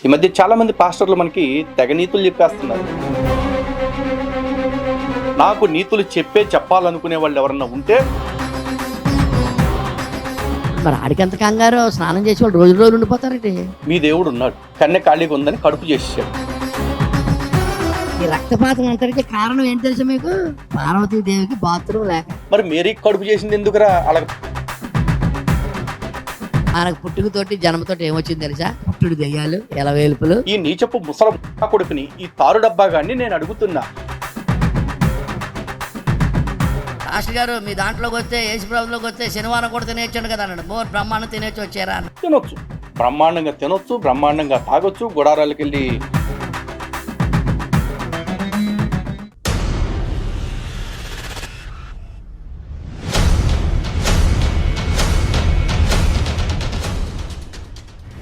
ఈ మధ్య చాలా మంది పాస్టర్లు మనకి తెగ నీతులు చెప్పేస్తున్నారు. నాకు నీతులు చెప్పాలనుకునే వాళ్ళు ఎవరన్నా ఉంటే, మరి ఆడికి ఎంత కంగారు, స్నానం చేసి వాళ్ళు రోజు ఉండిపోతారండి. మీ దేవుడు ఉన్నాడు, కన్నె ఖాళీగా ఉందని కడుపు చేసేసాడు. ఈ రక్తపాతం అంతటికి కారణం ఏంటి తెలుసా మీకు? పార్వతీ దేవికి బాత్రూమ్ లేక. మరి మేరీ కడుపు చేసింది ఎందుకురా? అలా మనకు పుట్టుకతోటి జన్మతోటి ఏమొచ్చింది తెలుసా? పుట్టుడు దెయ్యాలు, ఎలవేలుపులు. ఈ నీచపు ముసల కొడుకుని, ఈ తారు డబ్బా గాని నేను అడుగుతున్నా. మాస్టర్ గారు మీ దాంట్లోకి వస్తే, యేసు ప్రభువులోకి వస్తే శనివారం కూడా తినేయొచ్చు కదా అన్నాడు. మోర్ బ్రహ్మాండం తినేచ్చు వచ్చారా అన్న. తినొచ్చు, బ్రహ్మాండంగా తినొచ్చు, బ్రహ్మాండంగా తాగొచ్చు, గుడారాలకు వెళ్ళి.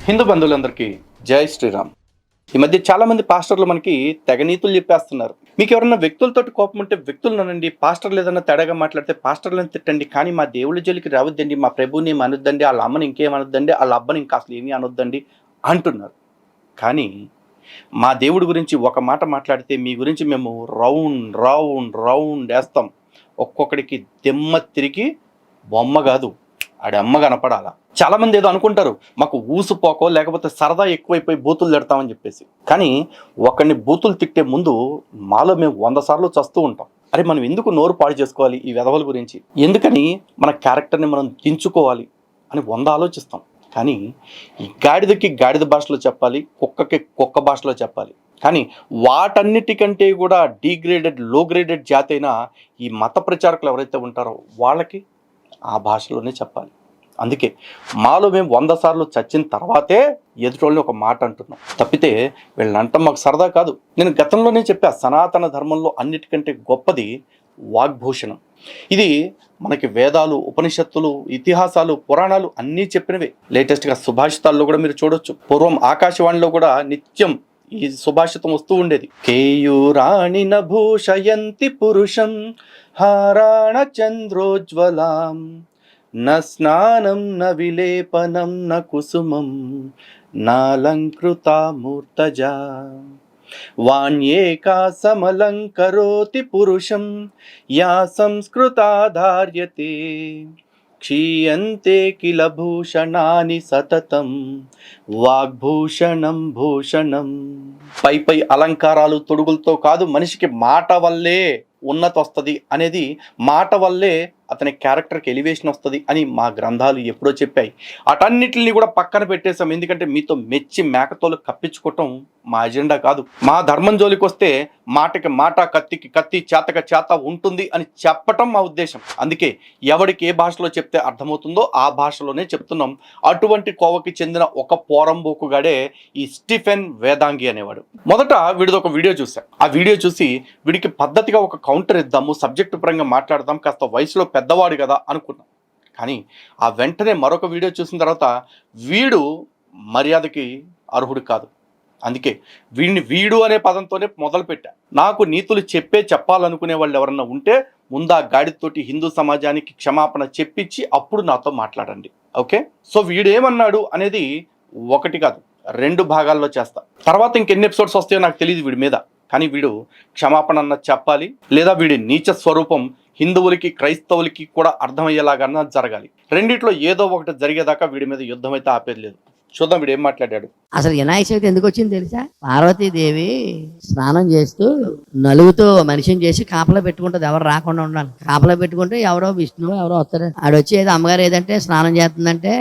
హిందూ బంధువులందరికీ జై శ్రీరామ్. ఈ మధ్య చాలా మంది పాస్టర్లు మనకి తెగ నీతులు చెప్పేస్తున్నారు. మీకు ఎవరన్నా వ్యక్తులతోటి కోపం ఉంటే వ్యక్తులను అనండి, పాస్టర్లు ఏదన్నా తేడాగా మాట్లాడితే పాస్టర్లను తిట్టండి, కానీ మా దేవుళ్ళ జోలికి రావద్దండి, మా ప్రభువుని ఏమి అనొద్దండి, వాళ్ళ అమ్మని ఇంకేమనొద్దండి, వాళ్ళ అబ్బని ఇంకా అసలు ఏమీ అనొద్దండి అంటున్నారు. కానీ మా దేవుడి గురించి ఒక మాట మాట్లాడితే మీ గురించి మేము రౌండ్ రౌండ్ రౌండ్ వేస్తాం. ఒక్కొక్కడికి దిమ్మ తిరిగి బొమ్మ కాదు ఆడి అమ్మ కనపడాల. చాలా మంది ఏదో అనుకుంటారు, మాకు ఊసుపోకో లేకపోతే సరదా ఎక్కువైపోయి బూతులు తిడతామని చెప్పేసి. కానీ ఒకరిని బూతులు తిట్టే ముందు మాలో మేము 100 సార్లు చస్తూ ఉంటాం. అరే మనం ఎందుకు నోరు పాడు చేసుకోవాలి ఈ వెధవల గురించి, ఎందుకని మన క్యారెక్టర్ని మనం దించుకోవాలి అని 100 ఆలోచిస్తాం. కానీ ఈ గాడిదకి గాడిద భాషలో చెప్పాలి, కుక్కకి కుక్క భాషలో చెప్పాలి. కానీ వాటన్నిటికంటే కూడా డీగ్రేడెడ్ లో గ్రేడెడ్ జాతి అయిన ఈ మత ప్రచారకులు ఎవరైతే ఉంటారో వాళ్ళకి ఆ భాషలోనే చెప్పాలి. అందుకే మాలో మేము 100 సార్లు చచ్చిన తర్వాతే ఎదుటోళ్ళని ఒక మాట అంటున్నాం. తప్పితే వీళ్ళని అంటాం మాకు సరదా కాదు. నేను గతంలోనే చెప్పా, సనాతన ధర్మంలో అన్నిటికంటే గొప్పది వాగ్భూషణం. ఇది మనకి వేదాలు, ఉపనిషత్తులు, ఇతిహాసాలు, పురాణాలు అన్నీ చెప్పినవే. లేటెస్ట్గా సుభాషితాల్లో కూడా మీరు చూడొచ్చు. పూర్వం ఆకాశవాణిలో కూడా నిత్యం ఈ సుభాషితం వస్తూ ఉండేది. కేయూరాణి నభూషయంతి పురుషం హారాణ చంద్రోజ్వలాం న స్నానం న విలేపనం న కుసుమం నాలంకృతా మూర్తజా వాణ్యేకా సమలంకరోతి పురుషం యా సంస్కృతా ధార్యతే క్షీయంతే కిల భూషణాని సతతం వాగ్భూషణం భూషణం. పై అలంకారాలు తొడుగులతో కాదు, మనిషికి మాట వల్లే ఉన్నతి వస్తుంది అనేది, మాట వల్లే అతని క్యారెక్టర్కి ఎలివేషన్ వస్తుంది అని మా గ్రంథాలు ఎప్పుడో చెప్పాయి. అటన్నిటిని కూడా పక్కన పెట్టేసాం. ఎందుకంటే మీతో మెచ్చి మేకతోలు కప్పించుకోవటం మా అజెండా కాదు. మా ధర్మం జోలికి వస్తే మాటకి మాట, కత్తికి కత్తి, చేతక చేత ఉంటుంది అని చెప్పటం మా ఉద్దేశం. అందుకే ఎవడికి ఏ భాషలో చెప్తే అర్థమవుతుందో ఆ భాషలోనే చెప్తున్నాం. అటువంటి కోవకి చెందిన ఒక పోరంబోకుగాడే ఈ స్టీఫెన్ వేదాంగి అనేవాడు. మొదట వీడిది ఒక వీడియో చూశాను. ఆ వీడియో చూసి వీడికి పద్ధతిగా ఒక కౌంటర్ ఇద్దాము, సబ్జెక్టు పరంగా మాట్లాడదాం, కాస్త వయసులో పెద్దవాడు కదా అనుకున్నాం. కానీ ఆ వెంటనే మరొక వీడియో చూసిన తర్వాత వీడు మర్యాదకి అర్హుడు కాదు. అందుకే వీడు అనే పదంతోనే మొదలుపెట్టా. నాకు నీతులు చెప్పాలనుకునే వాళ్ళు ఎవరన్నా ఉంటే ముందా గాడితోటి హిందూ సమాజానికి క్షమాపణ చెప్పించి అప్పుడు నాతో మాట్లాడండి. ఓకే, సో వీడేమన్నాడు అనేది ఒకటి కాదు 2 భాగాల్లో చేస్తా. తర్వాత ఇంకెన్ని ఎపిసోడ్స్ వస్తాయో నాకు తెలియదు వీడి మీద. కానీ వీడు క్షమాపణ అన్న చెప్పాలి, లేదా వీడి నీచ స్వరూపం హిందువులకి క్రైస్తవులకి కూడా అర్థమయ్యేలాగా జరగాలి. రెండిట్లో ఏదో ఒకటి జరిగేదాకా వీడి మీద యుద్ధం అయితే ఆపేది లేదు. చూద్దాం వీడు ఏం మాట్లాడాడు. అసలు వినాయక చవితి ఎందుకు వచ్చింది తెలుసా? పార్వతీదేవి స్నానం చేస్తూ నలుగుతో మనిషిని చేసి కాపలా పెట్టుకుంటుంది, ఎవరు రాకుండా ఉండాలి. కాపలా పెట్టుకుంటే ఎవరో విష్ణువు ఎవరో వస్తారు. ఆడొచ్చి ఏదో అమ్మగారు ఏదంటే స్నానం చేస్తుందంటే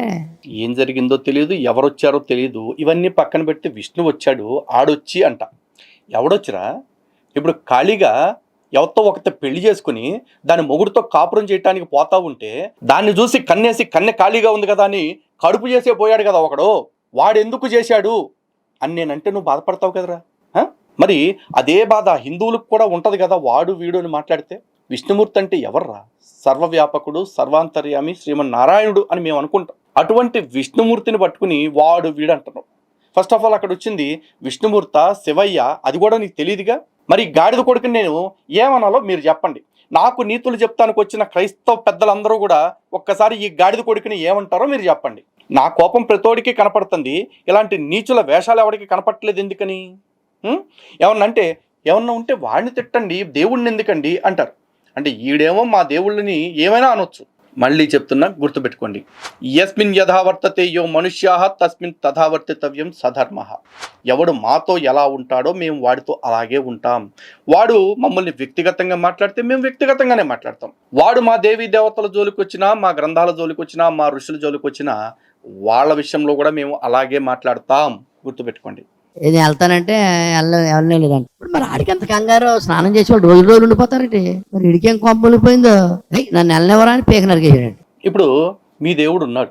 ఏం జరిగిందో తెలియదు, ఎవరు వచ్చారో తెలియదు. ఇవన్నీ పక్కన పెడితే విష్ణు వచ్చాడు, ఆడొచ్చి అంట. ఎవడొచ్చిరా? ఇప్పుడు ఖాళీగా ఎవరితో ఒకరితో పెళ్లి చేసుకుని దాని మొగుడుతో కాపురం చేయడానికి పోతా ఉంటే దాన్ని చూసి కన్నె ఖాళీగా ఉంది కదా అని కడుపు చేసే పోయాడు కదా ఒకడు. వాడెందుకు చేశాడు అని నేనంటే నువ్వు బాధపడతావు కదరా. మరి అదే బాధ హిందువులకు కూడా ఉంటది కదా. వాడు వీడు అని మాట్లాడితే విష్ణుమూర్తి అంటే ఎవర్రా? సర్వవ్యాపకుడు, సర్వాంతర్యామి, శ్రీమన్నారాయణుడు అని మేము అనుకుంటాం. అటువంటి విష్ణుమూర్తిని పట్టుకుని వాడు వీడు అంటున్నావు. ఫస్ట్ ఆఫ్ ఆల్ అక్కడ వచ్చింది విష్ణుమూర్త, శివయ్య, అది కూడా నీకు తెలియదుగా. మరి గాడిద కొడుకుని నేను ఏమనాలో మీరు చెప్పండి. నాకు నీతులు చెప్తానికి వచ్చిన క్రైస్తవ పెద్దలందరూ కూడా ఒక్కసారి ఈ గాడిద కొడుకుని ఏమంటారో మీరు చెప్పండి. నా కోపం ప్రతోడికి కనపడుతుంది, ఇలాంటి నీచుల వేషాలు ఎవరికి కనపడట్లేదు ఎందుకని? ఏమన్నా అంటే ఏమన్నా ఉంటే వాడిని తిట్టండి, దేవుణ్ణి ఎందుకండి అంటారు. అంటే ఈడేమో మా దేవుళ్ళని ఏమైనా అనొచ్చు. మళ్ళీ చెప్తున్నా, గుర్తుపెట్టుకోండి. యస్మిన్ యథావర్తతే యో మనుష్యాః తస్మిన్ తథావర్తితవ్యం సధర్మః. ఎవడు మాతో ఎలా ఉంటాడో మేము వాడితో అలాగే ఉంటాం. వాడు మమ్మల్ని వ్యక్తిగతంగా మాట్లాడితే మేము వ్యక్తిగతంగానే మాట్లాడతాం. వాడు మా దేవీ దేవతల జోలికి వచ్చినా, మా గ్రంథాల జోలికి వచ్చినా, మా ఋషుల జోలికి వచ్చినా వాళ్ళ విషయంలో కూడా మేము అలాగే మాట్లాడతాం. గుర్తుపెట్టుకోండి. ఏది వెళ్తానంటే వెళ్ళనే లేదంట. ఇప్పుడు మరి ఆడికి ఎంత కంగారు, స్నానం చేసి వాళ్ళు రోజు రోజులు ఉండిపోతారంటే మరి ఇడికేం కోపం వెళ్ళిపోయిందో, నన్ను వెళ్ళనివ్వరా అని పేక నరికేసాడు. ఇప్పుడు మీ దేవుడు ఉన్నాడు,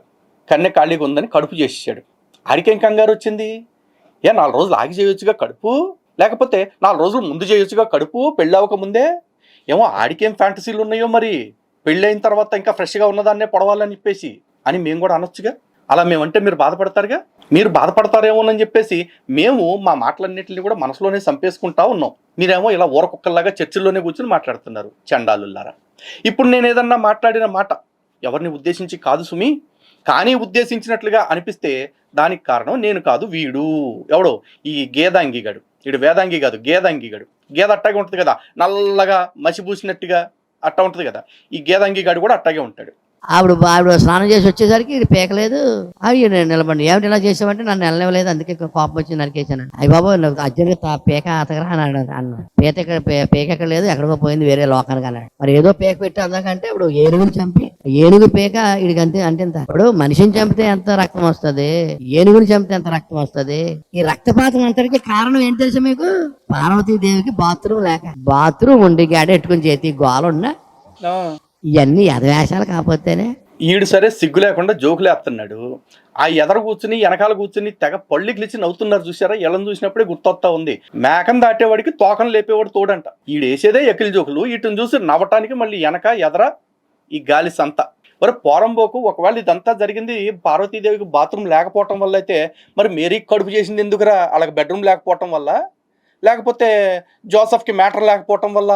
కన్నె ఖాళీగా ఉందని కడుపు చేసేసాడు. ఆడికేం కంగారు వచ్చింది? 4 రోజులు ఆగి చేయొచ్చుగా కడుపు, లేకపోతే 4 రోజులు ముందు చేయొచ్చుగా కడుపు, పెళ్ళి అవ్వక ముందే. ఏమో ఆడికేం ఫ్యాంటసీలు ఉన్నాయో మరి, పెళ్ళి అయిన తర్వాత ఇంకా ఫ్రెష్గా ఉన్నదాన్నే పొడవాలని చెప్పేసి అని మేము కూడా అనొచ్చుగా. అలా మేమంటే మీరు బాధపడతారుగా, మీరు బాధపడతారేమోనని చెప్పేసి మేము మా మాటలన్నింటినీ కూడా మనసులోనే చంపేసుకుంటా ఉన్నాం. మీరేమో ఇలా ఊరకుక్కల్లాగా చర్చిల్లోనే కూర్చొని మాట్లాడుతున్నారు చండాలుల్లారా. ఇప్పుడు నేను ఏదన్నా మాట్లాడిన మాట ఎవరిని ఉద్దేశించి కాదు సుమి, కానీ ఉద్దేశించినట్లుగా అనిపిస్తే దానికి కారణం నేను కాదు, వీడు ఎవడో ఈ గేదాంగిగాడు. వీడు వేదాంగి కాదు, గేదాంగిగాడు. గేద అట్టాగే ఉంటుంది కదా, నల్లగా మసిపూసినట్టుగా అట్టా ఉంటుంది కదా, ఈ గేదాంగిగాడు కూడా అట్టాగే ఉంటాడు. ఆవిడ స్నానం చేసి వచ్చేసరికి ఇది పేకలేదు. అవి నేను నిలబడి ఏమిటి ఇలా చేసావంటే నన్ను వెళ్ళలేదు, అందుకే కోపం వచ్చి నరికేసాను. అయ్యి బాబు అర్జెంట్గా పేక అతగరా అన్నాడు. పేక ఎక్కడ లేదు, ఎక్కడికో పోయింది వేరే లోకానికి అన్నాడు. మరి ఏదో పేక పెట్టి అందాకంటే ఇప్పుడు ఏనుగుని చంపి, ఏనుగు పేక ఇడికి అంతే అంటే ఎంత. ఇప్పుడు మనిషిని చంపితే ఎంత రక్తం వస్తుంది, ఏనుగుని చంపితే ఎంత రక్తం వస్తుంది. ఈ రక్తపాతం అంతటికి కారణం ఏంటి తెలుసా మీకు? పార్వతీదేవికి బాత్రూమ్ లేక, బాత్రూమ్ ఉండి గాడ ఎట్టుకుని చేతి గోలున్నా ఇవన్నీ ఎదవేషాలు కాకపోతేనే. ఈడు సరే సిగ్గు లేకుండా జోకులు వేస్తున్నాడు. ఆ ఎదర కూర్చుని వెనకాల కూర్చుని తెగ పళ్ళు గిలిచి నవ్వుతున్నారు చూసారా, ఎళ్ళని చూసినప్పుడే గుర్తొస్తా ఉంది. మేకను దాటేవాడికి తోకను లేపేవాడు తోడంట. ఈడు వేసేదే ఎకిలి జోకులు, వీటిని చూసి నవ్వటానికి మళ్ళీ వెనక ఎదర ఈ గాలి సంత. మరి పోరంబోకు ఒకవేళ ఇదంతా జరిగింది పార్వతీదేవికి బాత్రూమ్ లేకపోవటం వల్ల అయితే, మరి మేరీకి కడుపు చేసింది ఎందుకురా? వాళ్ళకి బెడ్రూమ్ లేకపోవటం వల్ల, లేకపోతే జోసఫ్కి మ్యాటర్ లేకపోవటం వల్ల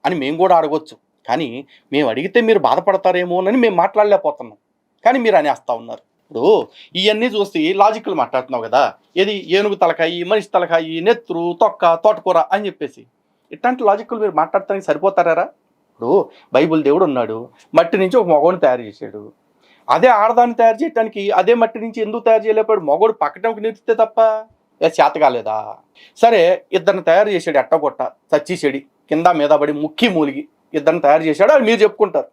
అని మేము కూడా అడగొచ్చు. కానీ మేము అడిగితే మీరు బాధపడతారేమోనని మేము మాట్లాడలేకపోతున్నాం, కానీ మీరు అనేస్తా ఉన్నారు. ఇప్పుడు ఇవన్నీ చూసి లాజిక్లు మాట్లాడుతున్నావు కదా, ఏది ఏనుగు తలకాయి, మనిషి తలకాయి, నెత్తురు, తొక్క, తోటకూర అని చెప్పేసి ఇట్లాంటి లాజిక్లు మీరు మాట్లాడటానికి సరిపోతారా? ఇప్పుడు బైబుల్ దేవుడు ఉన్నాడు, మట్టి నుంచి ఒక మగోడిని తయారు చేశాడు. అదే ఆడదాన్ని తయారు చేయడానికి అదే మట్టి నుంచి ఎందుకు తయారు చేయలేకపోయాడు? మగోడు పక్కటంకి నిలిస్తే తప్ప చేత కాలేదా? సరే, ఇద్దరిని తయారు చేశాడు, ఎట్టగొట్ట చచ్చేసాడు, కింద మీద పడి ముక్కి మూలిగి ఇద్దరిని తయారు చేశాడు. అది మీరు చెప్పుకుంటారు.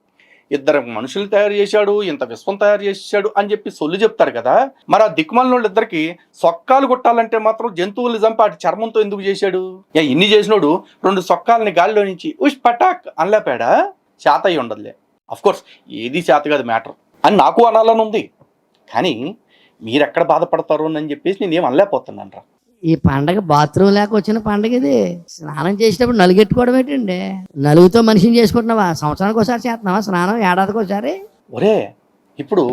2 మనుషులు తయారు చేశాడు, ఇంత విశ్వం తయారు చేశాడు అని చెప్పి సొల్లు చెప్తారు కదా. మరి ఆ దిక్కుమాలిన వాళ్ళిద్దరికి సొక్కాలు కొట్టాలంటే మాత్రం జంతువులు చంపి అటు చర్మంతో ఎందుకు చేశాడు? ఇన్ని చేసినోడు 2 సొక్కాలని గాలిలో నుంచి ఉష్ పటాక్ అనలేపాడా? చేత అయ్యి ఉండదులే. అఫ్కోర్స్ ఏది చేత కాదు మ్యాటర్ అని నాకు అనాలని ఉంది, కానీ మీరెక్కడ బాధపడతారు అని చెప్పేసి నేనేం అనలేకపోతున్నాను రా. ఈ పండగ బాత్రూమ్ లేక వచ్చిన పండగ ఇది. స్నానం చేసేటప్పుడు నలుగెట్టుకోవడం ఏంటండి? నలుగుతో మనిషిని చేసుకుంటున్నావా? సంవత్సరానికి ఒకసారి చేస్తున్నావా స్నానం? ఏడాదికి ఒకసారి? ఒరే, ఇప్పుడు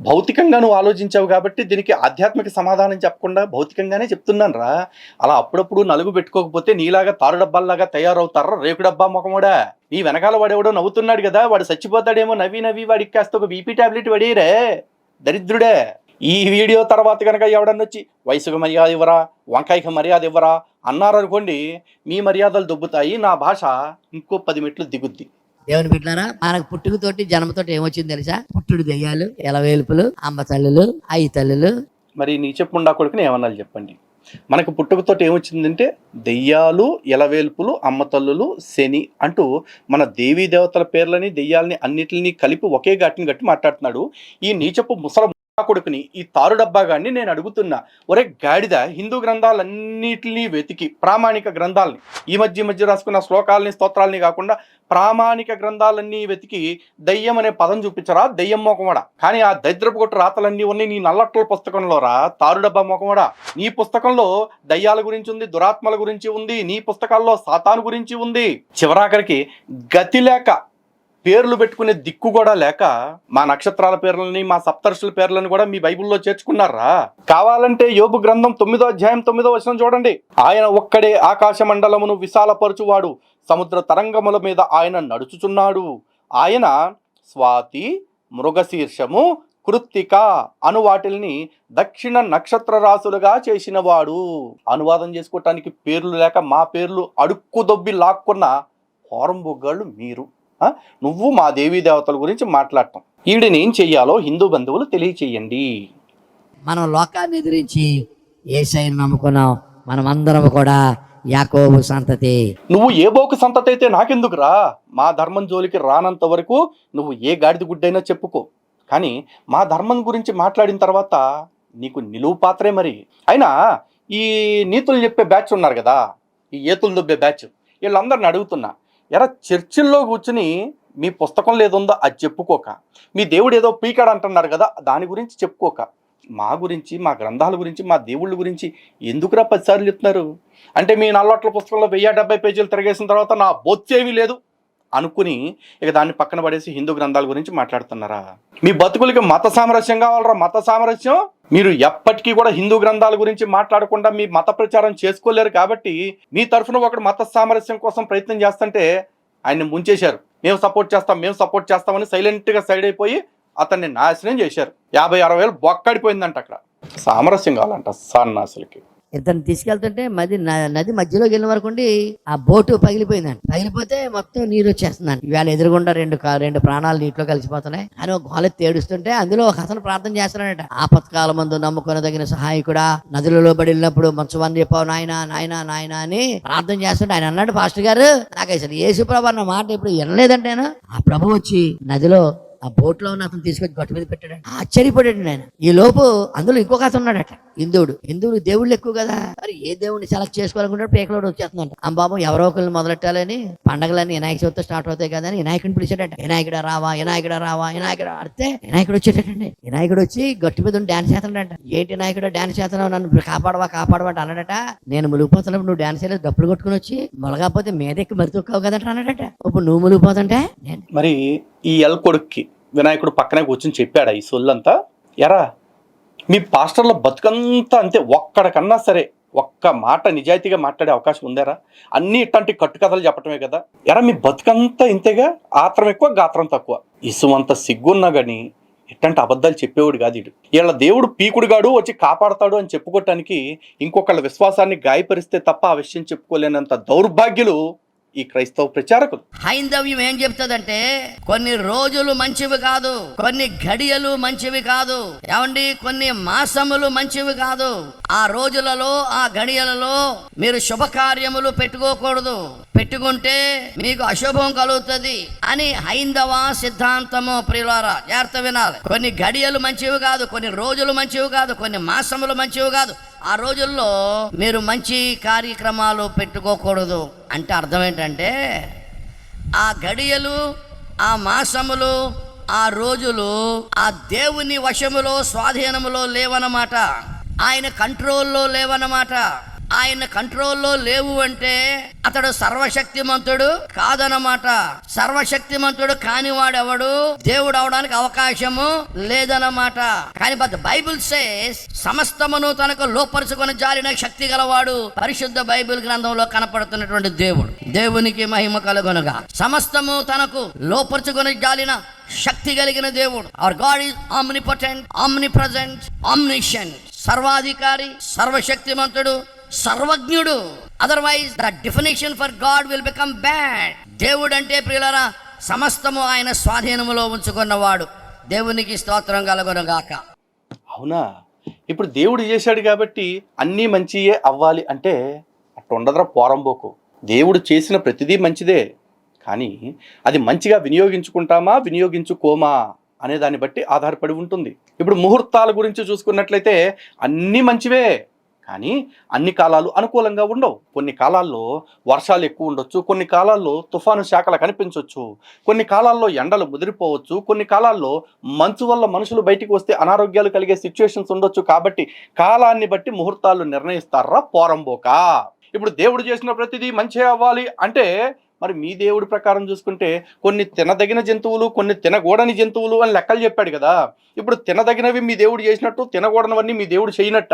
భౌతికంగా నువ్వు ఆలోచించావు కాబట్టి దీనికి ఆధ్యాత్మిక సమాధానం చెప్పకుండా భౌతికంగానే చెప్తున్నాను రా. అలా అప్పుడప్పుడు నలుగు పెట్టుకోకపోతే నీలాగా తారు డబ్బాల్లాగా తయారవుతారా రేకు డబ్బా మొఖమోడా? నీ వెనకాల వాడెవడో నవ్వుతున్నాడు కదా, వాడు చచ్చిపోతాడేమో నవ్వి వాడికి కాస్త ఒక బీపీ టాబ్లెట్ పడేరే దరిద్రుడే. ఈ వీడియో తర్వాత కనుక ఎవడన్నా వచ్చి వయసుకు మర్యాద ఇవ్వరా, వంకాయకి మర్యాద ఇవ్వరా అన్నారనుకోండి, మీ మర్యాదలు దొబ్బుతాయి, నా భాష ఇంకో 10 మెట్లు దిగుద్ది. దేవుని బిడ్డలారా, మనకు పుట్టుకతోటి జన్మతోటి ఏమొచ్చింది తెలుసా? పుట్టుడు దెయ్యాలు, ఎలవేల్పులు, అమ్మ తల్లులు, అయ్యి తల్లులు. మరి నీ చెప్పుండా కొడుకుని ఏమన్నా చెప్పండి. మనకు పుట్టుకతోటి ఏమొచ్చిందంటే దెయ్యాలు, ఎలవేల్పులు, అమ్మ తల్లులు, శని అంటూ మన దేవీ దేవతల పేర్లని దెయ్యాలని అన్నిటిని కలిపి ఒకే ఘాటిని గట్టి మాట్లాడుతున్నాడు. ఈ నీచపు ముసల కొడుకుని, ఈ తారు డబ్బాగాన్ని నేను అడుగుతున్నా, ఒరే గాడిద, హిందూ గ్రంథాలన్నిటినీ వెతికి ప్రామాణిక గ్రంథాలని, ఈ మధ్య రాసుకున్న శ్లోకాలని స్తోత్రాలని కాకుండా ప్రామాణిక గ్రంథాలన్నీ వెతికి దయ్యం అనే పదం చూపించరా దయ్యం మొఖమోడా. కానీ ఆ దరిద్రపు కొట్టు రాతలన్నీ ఉన్నాయి నీ నల్లట్ల పుస్తకంలో రా తారు డబ్బా మొఖమోడా. నీ పుస్తకంలో దయ్యాల గురించి ఉంది, దురాత్మల గురించి ఉంది, నీ పుస్తకాల్లో సాతాను గురించి ఉంది. చివరాఖరికి గతి లేక పేర్లు పెట్టుకునే దిక్కు కూడా లేక మా నక్షత్రాల పేర్లని, మా సప్తర్షుల పేర్లను కూడా మీ బైబిల్లో చేర్చుకున్నారా? కావాలంటే యోబు గ్రంథం 9వ అధ్యాయం 9వ వచనం చూడండి. ఆయన ఒక్కడే ఆకాశ మండలమును విశాలపరచువాడు, సముద్ర తరంగముల మీద ఆయన నడుచుచున్నాడు. ఆయన స్వాతి, మృగశీర్షము, కృత్తిక అను వాటిల్ని దక్షిణ నక్షత్ర రాసులుగా చేసినవాడు. అనువాదం చేసుకోవటానికి పేర్లు లేక మా పేర్లు అడుక్కు దొబ్బి లాక్కున్న పోరంబొగ్గాళ్ళు మీరు. నువ్వు మా దేవీ దేవతల గురించి మాట్లాడటం. ఈడిని ఏం చెయ్యాలో హిందూ బంధువులు తెలియచేయండి. మనం లోకాన్ని ఎదిరించి యేసయ్యను నమ్ముకున్నాం. మనం అందరం కూడా యాకోబు సంతతి. నువ్వు ఏ బోకు సంతతి అయితే నాకెందుకురా? మా ధర్మం జోలికి రానంత వరకు నువ్వు ఏ గాడిద గుడ్డైనా చెప్పుకో. కానీ మా ధర్మం గురించి మాట్లాడిన తర్వాత నీకు నిలువు పాత్రే. మరి అయినా ఈ నీతులు చెప్పే బ్యాచ్ ఉన్నారు కదా, ఈ ఏతులు దొబ్బే బ్యాచ్, వీళ్ళందరిని అడుగుతున్నా, ఎరా చర్చిల్లో కూర్చుని మీ పుస్తకం లేదుందో అది చెప్పుకోక, మీ దేవుడు ఏదో పీకాడు అంటున్నారు కదా దాని గురించి చెప్పుకోక, మా గురించి, మా గ్రంథాల గురించి, మా దేవుళ్ళ గురించి ఎందుకురా 10 సార్లు చెప్తున్నారు? అంటే మీ నల్లొట్ల పుస్తకంలో 1070 పేజీలు తిరగేసిన తర్వాత నా బొచ్చేమీ లేదు అనుకుని ఇక దాన్ని పక్కన పడేసి హిందూ గ్రంథాల గురించి మాట్లాడుతున్నారా? మీ బతుకులకి మత సామరస్యం కావాలరా? మత సామరస్యం. మీరు ఎప్పటికీ కూడా హిందూ గ్రంథాల గురించి మాట్లాడకుండా మీ మత ప్రచారం చేసుకోలేరు. కాబట్టి మీ తరఫున ఒకడు మత సామరస్యం కోసం ప్రయత్నం చేస్తుంటే ఆయన్ని ముంచేశారు. మేము సపోర్ట్ చేస్తామని సైలెంట్గా సైడ్ అయిపోయి అతన్ని నాశనం చేశారు. 50-60 వేలు బొక్కడిపోయిందంట. అక్కడ సామరస్యం కావాలంట సన్నాసులకి. ఇతను తీసుకెళ్తుంటే నది మధ్యలోకి వెళ్ళిన వరకు ఆ బోటు పగిలిపోయిందండి. పగిలిపోతే మొత్తం నీరు వచ్చేస్తుందండి. ఇవాళ ఎదురుగుండా రెండు ప్రాణాలు నీటిలో కలిసిపోతున్నాయి అని ఒక గోలెత్తి ఏడుస్తుంటే అందులో ఒక అతను ప్రార్థన చేస్తున్నాడట. ఆపత్కాల మందు నమ్ముకొనదగిన సహాయకుడా, నదులలో పడినప్పుడు మంచమని చెప్పావు నాయన అని ప్రార్థన చేస్తుంటే ఆయన అన్నాడు, పాస్టర్ గారు నాకు అసలు యేసుప్రభు అన్న మాట ఇప్పుడు వినలేదంటే ఆ ప్రభు వచ్చి నదిలో ఆ బోట్ లో ఉన్న అతను తీసుకొచ్చి గట్టు మీద పెట్టాడు. ఆశ్చర్యపడాడు ఆయన. ఈ లోపు అందులో ఇంకొక అతను ఉన్నాడట, హిందువులు దేవుళ్ళు ఎక్కువ కదా, మరి ఏ దేవుడిని సెలెక్ట్ చేసుకోవాలనుకుంటాడు, పేకలోడు వచ్చేస్తుందంట. ఆ బాబు ఎవరో ఒకరిని మొదలెట్టాలని, పండగలని వినాయక చవితితో స్టార్ట్ అవుతాయి కదా అని వినాయకుడిని పిలిచాడట. వినాయకుడా రావా అడితే వినాయకుడు వచ్చేటండి. వినాయకుడు వచ్చి గట్టు మీద డాన్స్ చేస్తాడట. ఏంటి వినాయకుడు డాన్స్ చేస్తున్నావు, నన్ను కాపాడవా అంటే అన్నాడట. నేను మునిగిపోతున్నప్పుడు నువ్వు డాన్స్ చేయలేదు, డప్పులు కొట్టుకుని వచ్చి మొలగాపోతే మీదెక్కి మరి తొక్కావు కదంట అన్నాడట. ఇప్పుడు నువ్వు మునిగిపోతుంటే మరి ఈ ఎల్ కొడుక్కి వినాయకుడు పక్కనే కూర్చొని చెప్పాడా ఈ సొల్లంతా? ఎరా మీ పాస్టర్ల బతుకంతా అంతే, ఒక్కడికన్నా సరే ఒక్క మాట నిజాయితీగా మాట్లాడే అవకాశం ఉందారా? అన్ని ఇట్లాంటి కట్టుకథలు చెప్పటమే కదా. ఎరా మీ బతుకంతా ఇంతేగా, ఆత్రం ఎక్కువ గాత్రం తక్కువ. ఇసుమంత సిగ్గున్నా కానీ ఇట్లాంటి అబద్ధాలు చెప్పేవాడు కాదు వీడు. వీళ్ళ దేవుడు పీకుడుగాడు వచ్చి కాపాడతాడు అని చెప్పుకోవటానికి ఇంకొకళ్ళ విశ్వాసాన్ని గాయపరిస్తే తప్ప ఆ విషయం చెప్పుకోలేనంత దౌర్భాగ్యులు ఈ క్రైస్తవ ప్రచారకులు. హైందవ్యం ఏం చెప్తుందంటే కొన్ని రోజులు మంచివి కాదు, కొన్ని గడియలు మంచివి కాదు, ఏమండి కొన్ని మాసములు మంచివి కాదు. ఆ రోజులలో ఆ గడియలలో మీరు శుభకార్యములు పెట్టుకోకూడదు, పెట్టుకుంటే మీకు అశుభం కలుగుతుంది అని హైందవ సిద్ధాంతము. ప్రియులారా జాగ్రత్త వినాలి. కొన్ని గడియలు మంచివి కాదు, కొన్ని రోజులు మంచివి కాదు, కొన్ని మాసములు మంచివి కాదు. ఆ రోజుల్లో మీరు మంచి కార్యక్రమాలు పెట్టుకోకూడదు అంటే అర్థం ఏంటంటే ఆ గడియలు, ఆ మాసములు, ఆ రోజులు ఆ దేవుని వశములో స్వాధీనములో లేవన్నమాట. ఆయన కంట్రోల్లో లేవన్నమాట. ఆయన కంట్రోల్లో లేవు అంటే అతడు సర్వశక్తిమంతుడు కాదన్నమాట. సర్వశక్తిమంతుడు కానివాడెవడు దేవుడు అవడానికి అవకాశము లేదన్నమాట. కానీ బైబిల్ సేస్ సమస్తమును తనకు లోపరుచుకొని జారిన శక్తి గలవాడు పరిశుద్ధ బైబిల్ గ్రంథంలో కనపడుతున్నటువంటి దేవుడు. దేవునికి మహిమ కలుగునుగా. సమస్తము తనకు లోపరుచుకొని జాలిన శక్తి కలిగిన దేవుడు. Our god is omnipotent, omnipresent, omniscient. సర్వాధికారి, సర్వశక్తిమంతుడు, సర్వజ్ఞుడు. Otherwise the definition for god will become bad. దేవుడు అంటే ప్రియులారా సమస్తము ఆయన స్వాధీనములో ఉంచుకున్నవాడు. దేవునికి స్తోత్రం కలుగునుగాక. అవునా? ఇప్పుడు దేవుడు చేశాడు కాబట్టి అన్నీ మంచియే అవ్వాలి అంటే అట్లా ఉండదురా పోరంబోకు. దేవుడు చేసిన ప్రతిదీ మంచిదే, కానీ అది మంచిగా వినియోగించుకుంటామా వినియోగించుకోమా అనే దాన్ని బట్టి ఆధారపడి ఉంటుంది. ఇప్పుడు ముహూర్తాల గురించి చూసుకున్నట్లయితే అన్నీ మంచివే, కానీ అన్ని కాలాలు అనుకూలంగా ఉండవు. కొన్ని కాలాల్లో వర్షాలు ఎక్కువ ఉండొచ్చు, కొన్ని కాలాల్లో తుఫాను శాఖలు కనిపించవచ్చు, కొన్ని కాలాల్లో ఎండలు ముదిరిపోవచ్చు, కొన్ని కాలాల్లో మంచు వల్ల మనుషులు బయటికి వస్తే అనారోగ్యాలు కలిగే సిచ్యువేషన్స్ ఉండొచ్చు. కాబట్టి కాలాన్ని బట్టి ముహూర్తాలు నిర్ణయిస్తారా పోరంబోకా. ఇప్పుడు దేవుడు చేసిన ప్రతిదీ మంచి అవ్వాలి అంటే మరి మీ దేవుడి ప్రకారం చూసుకుంటే కొన్ని తినదగిన జంతువులు, కొన్ని తినకూడని జంతువులు అని లెక్కలు చెప్పాడు కదా. ఇప్పుడు తినదగినవి మీ దేవుడు చేసినట్టు, తినకూడనివన్నీ మీ దేవుడు చేయనట్ట.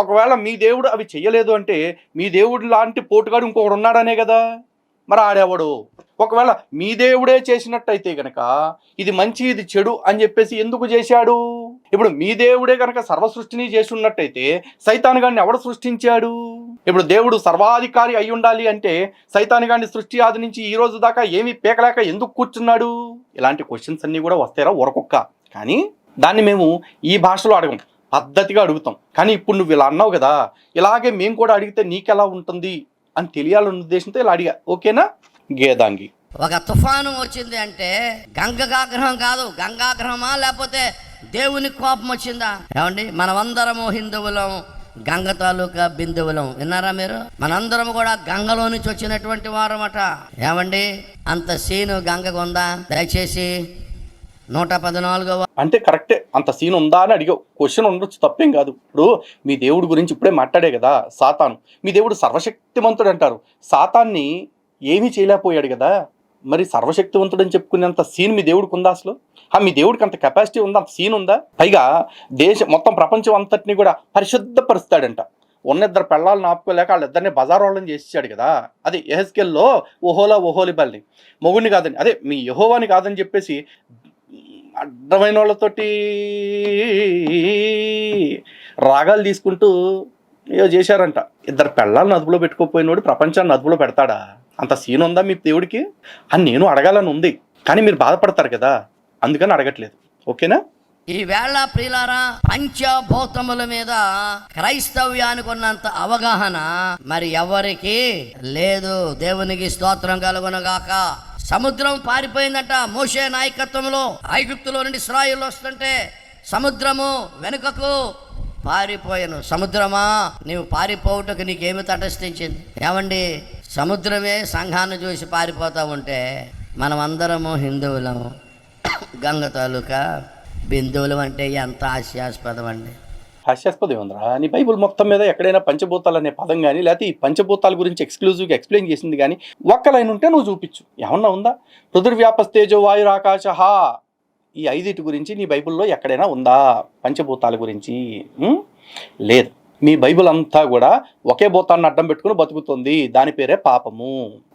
ఒకవేళ మీ దేవుడు అవి చెయ్యలేదు అంటే మీ దేవుడు లాంటి పోటుగాడు ఇంకొకడు ఉన్నాడనే కదా. మరి ఆడేవాడు ఒకవేళ మీ దేవుడే చేసినట్టయితే గనక ఇది మంచి ఇది చెడు అని చెప్పేసి ఎందుకు చేశాడు? ఇప్పుడు మీ దేవుడే కనుక సర్వ సృష్టిని చేసి ఉన్నట్టయితే సైతాను గారిని ఎవడు సృష్టించాడు? ఇప్పుడు దేవుడు సర్వాధికారి అయి ఉండాలి అంటే సైతాను గారిని సృష్టి ఆది నుంచి ఈ రోజు దాకా ఏమీ పీకలేక ఎందుకు కూర్చున్నాడు? ఇలాంటి క్వశ్చన్స్ అన్నీ కూడా వస్తాయిరా ఊరకొక్క. కానీ దాన్ని మేము ఈ భాషలో అడగం, పద్ధతిగా అడుగుతాం. కానీ ఇప్పుడు నువ్వు ఇలా అన్నావు కదా, ఇలాగే మేము కూడా అడిగితే నీకెలా ఉంటుంది అని తెలియాలన్న ఉద్దేశంతో ఇలా అడిగా. ఓకేనా? గేదాంగి, ఒక తుఫాను వచ్చింది అంటే గంగాగ్రహం కాదు, గంగాగ్రహమా లేకపోతే దేవుని కోపం వచ్చిందా? ఏమండి, మనమందరము హిందువులం, గంగ తాలూకా బిందువులం. విన్నారా మీరు? మనందరం కూడా గంగలో నుంచి వచ్చినటువంటి వారమట. ఏమండి, అంత సీను గంగకు ఉందా? దయచేసి 114వ అంటే కరెక్టే, అంత సీన్ ఉందా అని అడిగావు. క్వశ్చన్ ఉండొచ్చు, తప్పేం కాదు. ఇప్పుడు మీ దేవుడి గురించి ఇప్పుడే మాట్లాడే కదా సాతాను. మీ దేవుడు సర్వశక్తిమంతుడు అంటారు, సాతాన్ని ఏమీ చేయలేకపోయాడు కదా. మరి సర్వశక్తివంతుడు అని చెప్పుకునేంత సీన్ మీ దేవుడికి ఉందా అసలు? మీ దేవుడికి అంత కెపాసిటీ ఉందా, అంత సీన్ ఉందా? పైగా మొత్తం ప్రపంచం అంతటిని కూడా పరిశుద్ధపరుస్తాడంట. ఉన్న ఇద్దరు పెళ్ళాలను ఆపుకోలేక వాళ్ళిద్దరిని బజార్ వాళ్ళని చేసేసాడు కదా. అదే యెహెజ్కేల్లో ఓహోలిబల్ని మొగుడిని కాదని, అదే మీ యెహోవాని కాదని చెప్పేసి అడ్డమైన వాళ్ళతోటి రాగాలు తీసుకుంటూ ఏదో చేశారంట. ఇద్దరు పెళ్ళాలను అదుపులో పెట్టుకోపోయినోడు ప్రపంచాన్ని అదుపులో పెడతాడా? అంత సీన్ ఉందా మీ దేవుడికి అని నేను అడగాలని ఉంది. కానీ మీరు బాధపడతారు కదా, అందుకని అడగట్లేదు. ఓకేనా? ఈ వేళ ప్రియులారా, పంచభూతముల మీద క్రైస్తవ్యానికి ఉన్నంత అవగాహన మరి ఎవరికి లేదు. దేవునికి స్తోత్రం కలుగునుగాక. సముద్రం పారిపోయిందట మోషే నాయకత్వంలో. ఐగుప్తులో నుండి ఇశ్రాయేలు వస్తుంటే సముద్రము వెనుకకు పారిపోయాను. సముద్రమా, నీవు పారిపోవుటకు నీకేమి తటస్థించింది? ఏమండి, సముద్రమే సంఘాన్ని చూసి పారిపోతూ ఉంటే మనం అందరము హిందువులము, గంగ తాలూకా బిందువులు అంటే ఎంత హాస్యాస్పదం అండి. హాస్యాస్పదం ఉందిరా. నీ బైబుల్ మొత్తం మీద ఎక్కడైనా పంచభూతాలు అనే పదం కానీ లేకపోతే ఈ పంచభూతాల గురించి ఎక్స్క్లూజివ్గా ఎక్స్ప్లెయిన్ చేసింది కానీ ఒక్క లైన్ ఉంటే నువ్వు చూపించు. ఏమన్నా ఉందా? పృథివ్యాపస్తేజో వాయురాకాశ, ఈ 5 గురించి నీ బైబిల్లో ఎక్కడైనా ఉందా? పంచభూతాల గురించి లేదు. మీ బైబిల్ అంతా కూడా ఒకే భూతాన్ని అడ్డం పెట్టుకుని బతుకుతుంది. దాని పేరే పాపము.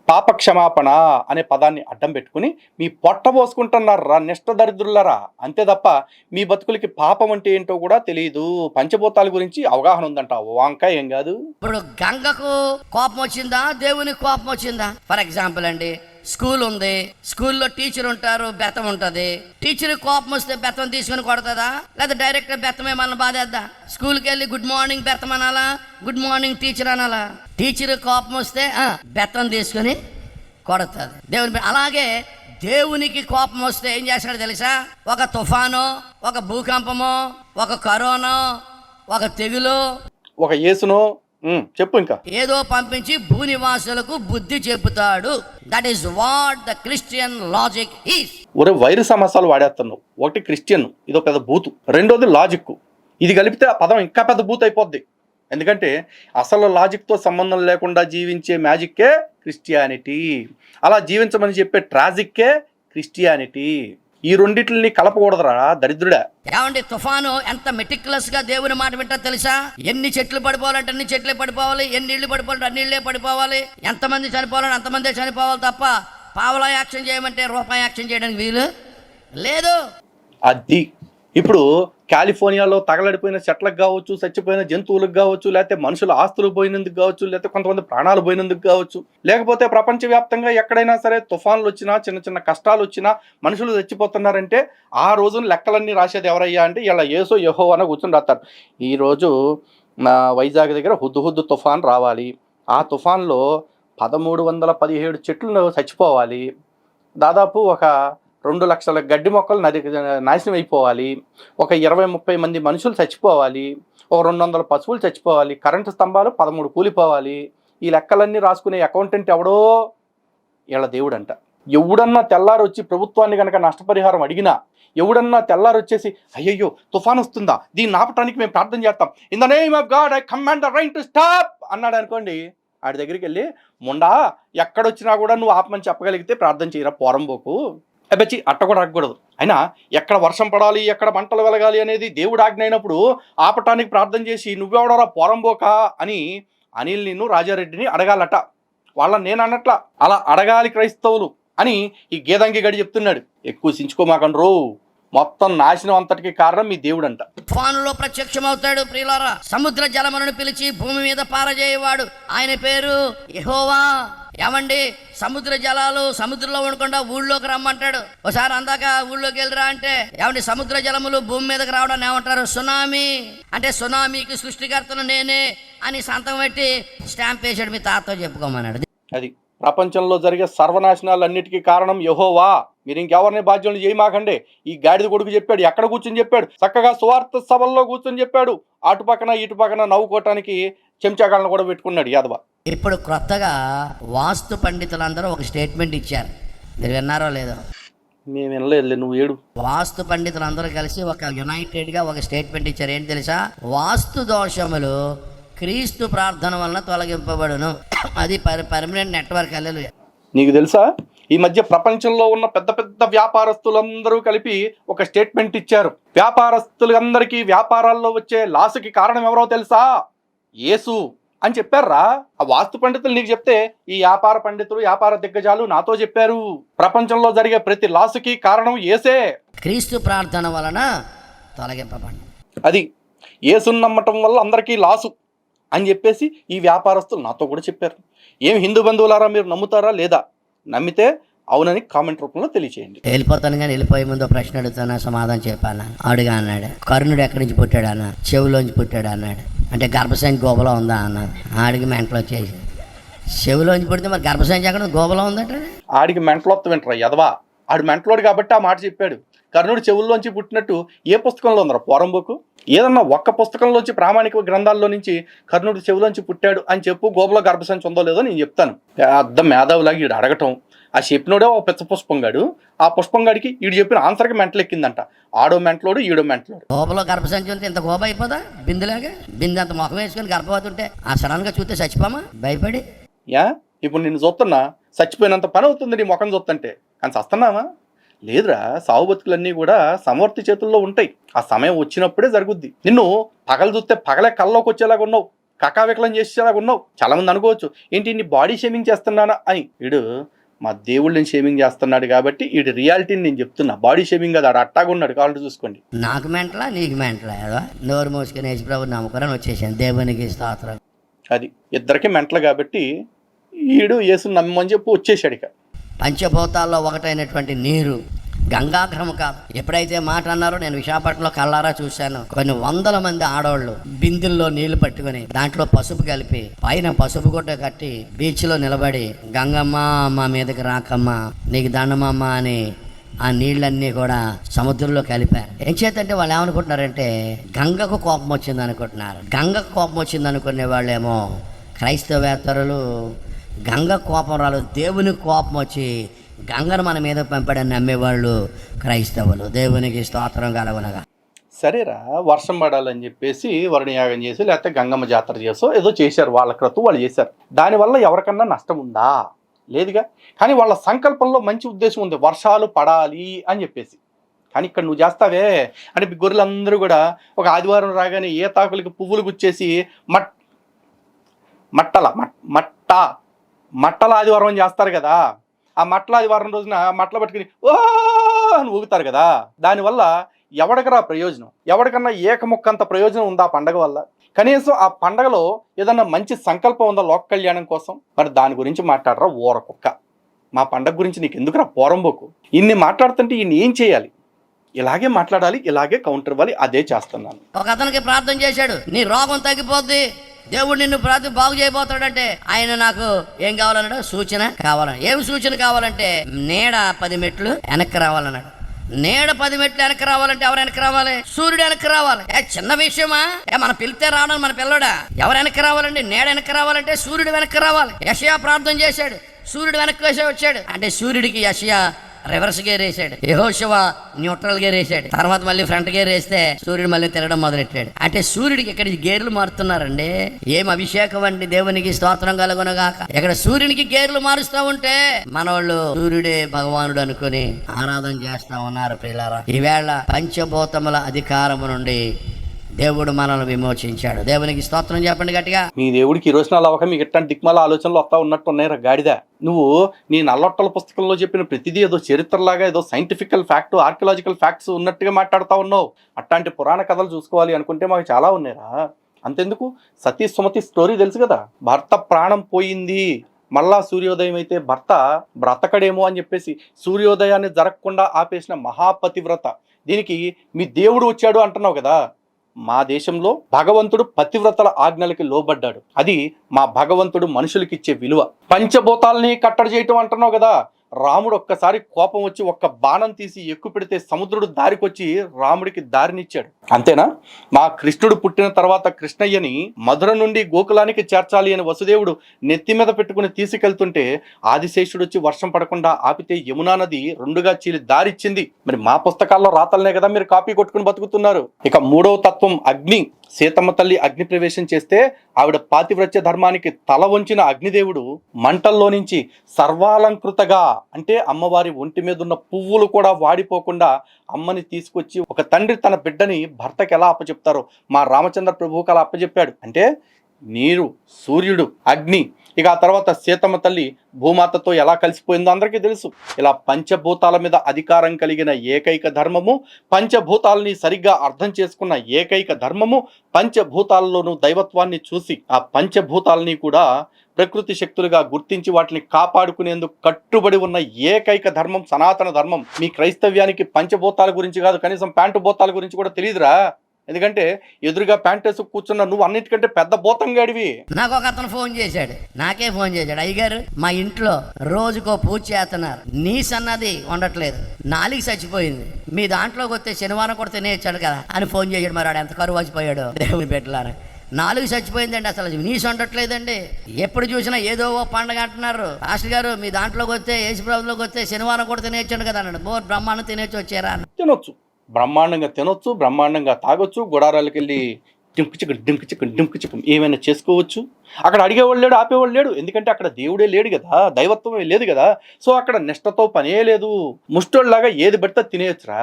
పాప క్షమాపణ అనే పదాన్ని అడ్డం పెట్టుకుని మీ పొట్ట పోసుకుంటున్నారా నిష్ట దరిద్రులరా. అంతే తప్ప మీ బతుకులకి పాపం అంటే ఏంటో కూడా తెలియదు. పంచభూతాల గురించి అవగాహన ఉందంట, వంకాయ ఏం కాదు. ఇప్పుడు గంగకు కోపం వచ్చిందా, దేవునికి కోపం వచ్చిందా? ఫర్ ఎగ్జాంపుల్ అండి, స్కూల్ ఉంది, స్కూల్లో టీచర్ ఉంటారు, బెత్తం ఉంటుంది. టీచర్ కోపం వస్తే బెత్తం తీసుకుని కొడుతుందా, లేదా డైరెక్ట్ బెత్తమే మన బాధేద్దా? స్కూల్కి వెళ్ళి గుడ్ మార్నింగ్ బెత్తం అనాలా, గుడ్ మార్నింగ్ టీచర్ అనాలా? టీచర్ కోపం వస్తే బెత్తం తీసుకుని కొడుతుంది దేవుని. అలాగే దేవునికి కోపం వస్తే ఏం చేస్తాడో తెలుసా? ఒక తుఫాను, ఒక భూకంపము, ఒక కరోనా, ఒక తెగులు, ఒక యేసునో చెప్పు ఇంకా ఏదో పంపించి భూనివాసులకు బుద్ధి చెబుతాడు. That is what the Christian logic is. ఒరే వైరు సమస్యలు వాడేస్తున్నావు. ఒకటి క్రిస్టియన్, ఇదో పెద్ద బూతు. రెండోది లాజిక్. ఇది కలిపితే ఆ పదం ఇంకా పెద్ద బూత్ అయిపోద్ది. ఎందుకంటే అసలు లాజిక్తో సంబంధం లేకుండా జీవించే మ్యాజిక్కే క్రిస్టియానిటీ. అలా జీవించమని చెప్పే ట్రాజిక్కే క్రిస్టియానిటీ. ఈ రెండిటిని కలపకూడదురా దరిద్రుడా. ఏమండి, తుఫాను ఎంత మెటిక్యులస్ గా దేవుని మాట వింటా తెలుసా? ఎన్ని చెట్లు పడిపోవాలంటే అన్ని చెట్లే పడిపోవాలి, ఎన్ని ఇళ్ళు పడిపోవాలంటే అన్ని ఇళ్ళే పడిపోవాలి, ఎంతమంది చనిపోవాలంటే అంతమందే చనిపోవాలి తప్ప పావలా యాక్షన్ చేయమంటే రూపాయి యాక్షన్ చేయడానికి వీలు లేదు. అది ఇప్పుడు కాలిఫోర్నియాలో తగలడిపోయిన చెట్లకు కావచ్చు, చచ్చిపోయిన జంతువులకు కావచ్చు, లేకపోతే మనుషుల ఆస్తులు పోయినందుకు కావచ్చు, లేకపోతే కొంతమంది ప్రాణాలు పోయినందుకు కావచ్చు, లేకపోతే ప్రపంచవ్యాప్తంగా ఎక్కడైనా సరే తుఫాన్లు వచ్చినా, చిన్న చిన్న కష్టాలు వచ్చినా, మనుషులు చచ్చిపోతున్నారంటే ఆ రోజున లెక్కలన్నీ రాసేది ఎవరయ్యా అంటే ఇలా యేసో యెహోవా అని కూర్చొని రాస్తారు. ఈరోజు వైజాగ్ దగ్గర హుద్దు తుఫాన్ రావాలి. ఆ తుఫాన్లో 1317 చెట్లు చచ్చిపోవాలి. దాదాపు ఒక 2 లక్షల గడ్డి మొక్కలు నాశనం అయిపోవాలి. ఒక 20-30 మంది మనుషులు చచ్చిపోవాలి. ఒక 200 పశువులు చచ్చిపోవాలి. కరెంటు స్తంభాలు 13 కూలిపోవాలి. ఈ లెక్కలన్నీ రాసుకునే అకౌంటెంట్ ఎవడో వీళ్ళ దేవుడు అంట. ఎవడన్నా తెల్లారు వచ్చి ప్రభుత్వాన్ని కనుక నష్టపరిహారం అడిగినా, ఎవడన్నా తెల్లారు వచ్చేసి అయ్యయ్యో తుఫాన్ వస్తుందా, దీన్ని ఆపటానికి మేము ప్రార్థన చేస్తాం, in the name of God I command the rain to stop అన్నాడు అనుకోండి, ఆడి దగ్గరికి వెళ్ళి ముండా ఎక్కడొచ్చినా కూడా నువ్వు ఆపమని చెప్పగలిగితే ప్రార్థన చేయరా పోరంబోకు. అబ్బచ్చి అట్ట కూడా అడగకూడదు. అయినా ఎక్కడ వర్షం పడాలి, ఎక్కడ మంటలు వెలగాలి అనేది దేవుడు ఆజ్ఞ అయినప్పుడు ఆపటానికి ప్రార్థన చేసి నువ్వెవడరా పోరంబోకా అని అనిల్ నిన్ను రాజారెడ్డిని అడగాలట. వాళ్ళని నేను అన్నట్లా అలా అడగాలి క్రైస్తవులు అని ఈ గేదంగి గడి చెప్తున్నాడు. ఎక్కువ సించుకోమాకండ్రో, మొత్తం నాశనం అంతటికి కారణం మీ దేవుడు అంట. తుఫానులో ప్రత్యక్షమవుతాడు ప్రియులారా. సముద్ర జలములను పిలిచి భూమి మీద పారజేయవాడు, ఆయన పేరు యెహోవా. ఏమండి, సముద్ర జలాలు సముద్రంలో ఉండకుండా ఊళ్ళోకి రమ్మంటాడు. ఒకసారి అందాక ఊళ్ళోకి వెళ్ళరా అంటే, ఏమండి సముద్ర జలములు భూమి మీదకి రావడం ఏమంటారు? సునామీ. అంటే సునామీకి సృష్టికర్తను నేనే అని సంతకం పెట్టి స్టాంప్ వేసాడు. మీ తాతతో చెప్పుకోమన్నాడు. అది ప్రపంచంలో జరిగే సర్వనాశనాలన్నిటికీ కారణం యెహోవా. మీరు ఇంకెవరిని బాధ్యులు చేయమాకండి. ఈ గాడిద కొడుకు చెప్పాడు, ఎక్కడ కూర్చొని చెప్పాడు? చక్కగా సువార్త సభల్లో కూర్చొని చెప్పాడు. అటు పక్కన ఇటు పక్కన నవ్వుకోవటానికి చెంచాగాళ్ళను కూడా పెట్టుకున్నాడు యాదవ. ఇప్పుడు క్రొత్తగా వాస్తు పండితులందరూ ఒక స్టేట్మెంట్ ఇచ్చారు. మీరు విన్నారో లేదో? మేము వినలేదు, నువ్వు ఏడు. వాస్తు పండితులందరూ కలిసి ఒక యునైటెడ్గా ఒక స్టేట్మెంట్ ఇచ్చారు. ఏంటి తెలుసా? వాస్తు దోషములు క్రీస్తు ప్రార్థన వలన తొలగింపబడును. అది పర్మనెంట్ నెట్వర్క్. హల్లెలూయా. నీకు తెలుసా, ఈ మధ్య ప్రపంచంలో ఉన్న పెద్ద పెద్ద వ్యాపారస్తులందరూ కలిపి ఒక స్టేట్మెంట్ ఇచ్చారు. వ్యాపారస్తులందరికీ వ్యాపారాల్లో వచ్చే లాసుకి కారణం ఎవరో తెలుసా? యేసు అని చెప్పారా. ఆ వాస్తు పండితులు నీకు చెప్తే, ఈ వ్యాపార పండితులు వ్యాపార దిగ్గజాలు నాతో చెప్పారు, ప్రపంచంలో జరిగే ప్రతి లాసుకి కారణం యేసే. క్రీస్తు ప్రార్థన వలన తొలగింపబడు. అది యేసుని నమ్మటం వల్ల అందరికీ లాసు అని చెప్పేసి ఈ వ్యాపారస్తులు నాతో కూడా చెప్పారు. ఏం హిందూ బంధువులారా, మీరు నమ్ముతారా లేదా? నమ్మితే అవునని కామెంట్ రూపంలో తెలియచేయండి. వెళ్ళిపోతాను కానీ వెళ్ళిపోయే ముందు ప్రశ్న అడుగుతానా, సమాధానం చెప్పానా? అడుగా అన్నాడు. కర్ణుడు ఎక్కడి నుంచి పుట్టాడు అన్న? చెవులోంచి పుట్టాడు అన్నాడు. అంటే గర్భసంచి గోబలో ఉందా అన్నారు. ఆడికి మెంటలో వచ్చేసి చెవులోంచి పుడితే మరి గర్భసంచి ఎక్కడ గోబలో ఉందట. ఆడికి మెంటలోత్త వింటరా యదవా. ఆడు మెంటలోడు కాబట్టి ఆ మాట చెప్పాడు. కర్ణుడు చెవుల్లోంచి పుట్టినట్టు ఏ పుస్తకంలో ఉందరా పోరంబోకు? ఏదన్నా ఒక్క పుస్తకంలోంచి ప్రామాణిక గ్రంథాల్లో నుంచి కర్ణుడు చెవులోంచి పుట్టాడు అని చెప్పు, గోబలో గర్భసంచి ఉందో లేదో నేను చెప్తాను. అర్థం మేధావులాగా ఈడు అడగటం. ఆ చెప్పినోడే ఒక పెద్ద పుష్పంగాడు. ఆ పుష్పంగాడికి ఈడు చెప్పిన ఆన్సర్కి మెంటలు ఎక్కిందంట. ఆడో మెంటలోడు, ఈడో మెంటలోడు. గోబలో గర్భసంచి ఉంటే ఇంత గోబ అయిపోదా? బిందులాగా బిందు అంత ముఖం వేసుకొని గర్భవతుంటే ఆ సడన్ గా చూస్తే చచ్చిపోమా భయపడి? ఇప్పుడు నిన్ను చూస్తున్నా చచ్చిపోయినంత పని అవుతుంది నీ ముఖం చూస్తుంటే. కానీ చస్తున్నామా? లేదురా. సావు బతుకులన్నీ కూడా సమవర్తి చేతుల్లో ఉంటాయి. ఆ సమయం వచ్చినప్పుడే జరుగుద్ది. నిన్ను పగలు చూస్తే పగలే కల్లోకి వచ్చేలాగా ఉన్నావు, కకావికలం చేసేలాగా ఉన్నావు. చాలా మంది అనుకోవచ్చు, ఏంటి నీ బాడీ షేమింగ్ చేస్తున్నానా అని. వీడు మా దేవుళ్ళని షేమింగ్ చేస్తున్నాడు కాబట్టి వీడి రియాలిటీని నేను చెప్తున్నా. బాడీ షేమింగ్ కదా, ఆడు అట్టాగా ఉన్నాడు. కావాలంటే చూసుకోండి. నాకు మెంటలా నీకు మెంటలా? నోరు మోసుకొని యేసుప్రభు నమ్ముకొని వచ్చేసాను. దేవునికి స్తోత్రం. అది ఇద్దరికి మెంటలు కాబట్టి వీడు యేసుని నమ్మని చెప్పి వచ్చేసాడు. ఇక పంచభూతాల్లో ఒకటైనటువంటి నీరు గంగాగ్రహం కాదు. ఎప్పుడైతే మాట అన్నారో, నేను విశాఖపట్నంలో కళ్ళారా చూశాను. కొన్ని వందల మంది ఆడవాళ్ళు బిందెల్లో నీళ్లు పట్టుకుని దాంట్లో పసుపు కలిపి పైన పసుపు గుడ్డ కట్టి బీచ్ లో నిలబడి, గంగమ్మ మా మీదకి రాకమ్మా, నీకు దండమమ్మ అని ఆ నీళ్ళన్నీ కూడా సముద్రంలో కలిపారు. ఏం చేతంటే వాళ్ళు ఏమనుకుంటున్నారంటే గంగకు కోపం వచ్చింది అనుకుంటున్నారు. గంగకు కోపం వచ్చింది అనుకునే వాళ్ళేమో క్రైస్తవేతరులు. గంగ కోపం రాలేదు, దేవునికి కోపం వచ్చి గంగను మన మీద పంపాడని నమ్మేవాళ్ళు క్రైస్తవులు. దేవునికి స్తోత్రం కలగనగా. సరేరా, వర్షం పడాలని చెప్పేసి వరుణయాగం చేసి లేకపోతే గంగమ్మ జాతర చేసో ఏదో చేశారు. వాళ్ళ క్రతు వాళ్ళు చేశారు. దానివల్ల ఎవరికన్నా నష్టం ఉందా? లేదుగా. కానీ వాళ్ళ సంకల్పంలో మంచి ఉద్దేశం ఉంది, వర్షాలు పడాలి అని చెప్పేసి. కానీ ఇక్కడ నువ్వు చేస్తావే అంటే గొర్రెలందరూ కూడా ఒక ఆదివారం రాగానే ఏ తాకులకి పువ్వులు గుచ్చేసి మట్టల ఆదివారం చేస్తారు కదా. ఆ మట్టల ఆదివారం రోజున మట్టలు పట్టుకుని ఓ అని ఊగుతారు కదా. దానివల్ల ఎవడికరా ప్రయోజనం? ఎవరికన్నా ఏకముక్కంత ప్రయోజనం ఉందా ఆ పండగ వల్ల? కనీసం ఆ పండగలో ఏదన్నా మంచి సంకల్పం ఉందా లోక కళ్యాణం కోసం? మరి దాని గురించి మాట్లాడరా ఊరకుక్క. మా పండగ గురించి నీకు ఎందుకురా పోరంబోకు? ఇన్ని మాట్లాడుతుంటే ఈయన ఏం చేయాలి? ఇలాగే మాట్లాడాలి, ఇలాగే కౌంటర్ ఇవ్వాలి. అదే చేస్తున్నాను. ఒక అతనికి ప్రార్థన చేశాడు, నీ రోగం తగ్గిపోద్ది, దేవుడు నిన్ను ప్రార్థన బాగు చేయబోతాడంటే ఆయన నాకు ఏం కావాలన్నాడు? సూచన కావాలన్నాడు. ఏం సూచన కావాలంటే నీడ 10 మెట్లు వెనక్కి రావాలన్నాడు. నీడ 10 మెట్లు వెనక్కి రావాలంటే ఎవరు వెనక్కి రావాలి? సూర్యుడు వెనక్కి రావాలి. చిన్న విషయమా? మన పిలితే రావడం మన పిల్లడా? ఎవరు వెనక్కి రావాలండి? నీడ వెనక్కి రావాలంటే సూర్యుడు వెనక్కి రావాలి. యెషయా ప్రార్థన చేశాడు, సూర్యుడు వెనక్కి వేసే వచ్చాడు. అంటే సూర్యుడికి యెషయా రివర్స్ గేర్ వేసాడు, యెహోషువ న్యూట్రల్ గేర్ వేసాడు. తర్వాత మళ్ళీ ఫ్రంట్ గేర్ వేస్తే సూర్యుడు మళ్ళీ తిరగడం మొదలెట్టాడు. అంటే సూర్యుడికి ఇక్కడ గేర్లు మారుతున్నారండి. ఏం అభిషేకం అండి! దేవునికి స్తోత్రం కలుగునుగాక. ఇక్కడ సూర్యునికి గేర్లు మారుస్తూ ఉంటే మనోళ్ళు సూర్యుడే భగవానుడు అనుకుని ఆరాధన చేస్తా ఉన్నారు. ప్రియులారా, ఈవేళ పంచభూతముల అధికారము నుండి దేవుడు మనల్ని విమోచించాడు. దేవునికి స్తోత్రం చెప్పండి గట్టిగా. మీ దేవుడికి ఈ రోజున అలా మీకు ఎట్లాంటి దిక్మాల ఆలోచనలు వస్తా ఉన్నట్టు ఉన్నాయి గాడిద. నువ్వు నీ నల్లొట్టల పుస్తకంలో చెప్పిన ప్రతిదీ ఏదో చరిత్రలాగా ఏదో సైంటిఫికల్ ఫ్యాక్ట్ ఆర్కియలాజికల్ ఫ్యాక్ట్స్ ఉన్నట్టుగా మాట్లాడుతూ ఉన్నావు. అట్లాంటి పురాణ కథలు చూసుకోవాలి అనుకుంటే మాకు చాలా ఉన్నాయిరా. అంతెందుకు, సతీ సుమతి స్టోరీ తెలుసు కదా. భర్త ప్రాణం పోయింది, మళ్ళా సూర్యోదయం అయితే భర్త బ్రతకడేమో అని చెప్పేసి సూర్యోదయాన్ని జరగకుండా ఆపేసిన మహాపతివ్రత. దీనికి మీ దేవుడు వచ్చాడు అంటున్నావు కదా. మా దేశంలో భగవంతుడు పతివ్రతల ఆజ్ఞలకి లోబడ్డాడు. అది మా భగవంతుడు మనుషులకి ఇచ్చే విలువ. పంచభూతాలని కట్టడి చేయటం అంటున్నావు కదా. రాముడు ఒక్కసారి కోపం వచ్చి ఒక్క బాణం తీసి ఎక్కువ పెడితే సముద్రుడు దారికొచ్చి రాముడికి దారినిచ్చాడు. అంతేనా? మా కృష్ణుడు పుట్టిన తర్వాత కృష్ణయ్యని మధుర నుండి గోకులానికి చేర్చాలి అని వసుదేవుడు నెత్తి మీద పెట్టుకుని తీసుకెళ్తుంటే ఆదిశేషుడు వచ్చి వర్షం పడకుండా ఆపితే యమునా నది రెండుగా చీలి దారిచ్చింది. మరి మా పుస్తకాల్లో రాతలనే కదా మీరు కాపీ కొట్టుకుని బతుకుతున్నారు. ఇక మూడవ తత్వం అగ్ని. సీతమ్మ తల్లి అగ్ని ప్రవేశం చేస్తే ఆవిడ పాతివ్రత్య ధర్మానికి తల వంచిన అగ్నిదేవుడు మంటల్లో నుంచి సర్వాలంకృతగా, అంటే అమ్మవారి ఒంటి మీద ఉన్న పువ్వులు కూడా వాడిపోకుండా అమ్మని తీసుకొచ్చి ఒక తండ్రి తన బిడ్డని భర్తకి ఎలా అప్పచెప్తారో మా రామచంద్ర ప్రభువుకి అలా అప్పచెప్పాడు. అంటే నీరు, సూర్యుడు, అగ్ని, ఇక ఆ తర్వాత సీతమ్మ తల్లి భూమాతతో ఎలా కలిసిపోయిందో అందరికీ తెలుసు. ఇలా పంచభూతాల మీద అధికారం కలిగిన ఏకైక ధర్మము, పంచభూతాలని సరిగ్గా అర్థం చేసుకున్న ఏకైక ధర్మము, పంచభూతాలలోనూ దైవత్వాన్ని చూసి ఆ పంచభూతాలని కూడా ప్రకృతి శక్తులుగా గుర్తించి వాటిని కాపాడుకునేందుకు కట్టుబడి ఉన్న ఏకైక ధర్మం సనాతన ధర్మం. మీ క్రైస్తవ్యానికి పంచభూతాల గురించి కాదు, కనీసం ప్యాంటు భూతాల గురించి కూడా తెలియదురా. ఎందుకంటే ఎదురుగా ప్యాంట్ వేసి కూర్చున్న నువ్వు అన్నిటికంటే పెద్ద భూతంగాడివి. నాకు ఒక అతను ఫోన్ చేశాడు, అయ్యగారు మా ఇంట్లో రోజుకో పూజ చేస్తున్నారు, నీస్ అన్నది ఉండట్లేదు, నాలుగు చచ్చిపోయింది, మీ దాంట్లోకి వస్తే శనివారం కూడా తినేచ్చాడు కదా అని ఫోన్ చేశాడు. మరి వాడు ఎంత కరువు వచ్చిపోయాడు దేవుని పెట్టలారా. 4 చచ్చిపోయిందండి, అసలు నీసు ఉండట్లేదండి, ఎప్పుడు చూసినా ఏదో ఓ పండుగ అంటున్నారు. పాస్టర్ గారు మీ దాంట్లోకి వస్తే యేసుప్రభులోకి వస్తే శనివారం కూడా తినేచ్చాడు కదా అన్నాడు. బ్రహ్మాండం తినేచ్చి వచ్చారా? తినొచ్చు, బ్రహ్మాండంగా తినొచ్చు, బ్రహ్మాండంగా తాగొచ్చు, గుడారాలకు వెళ్ళి డింకు చిక్కం ఏమైనా చేసుకోవచ్చు. అక్కడ అడిగేవాళ్ళు లేడు, ఆపేవాళ్ళు లేడు. ఎందుకంటే అక్కడ దేవుడే లేడు కదా, దైవత్వమే లేదు కదా. సో అక్కడ నిష్టతో పనే లేదు. ముష్టోళ్ళలాగా ఏది పడితే తినేయచ్చురా.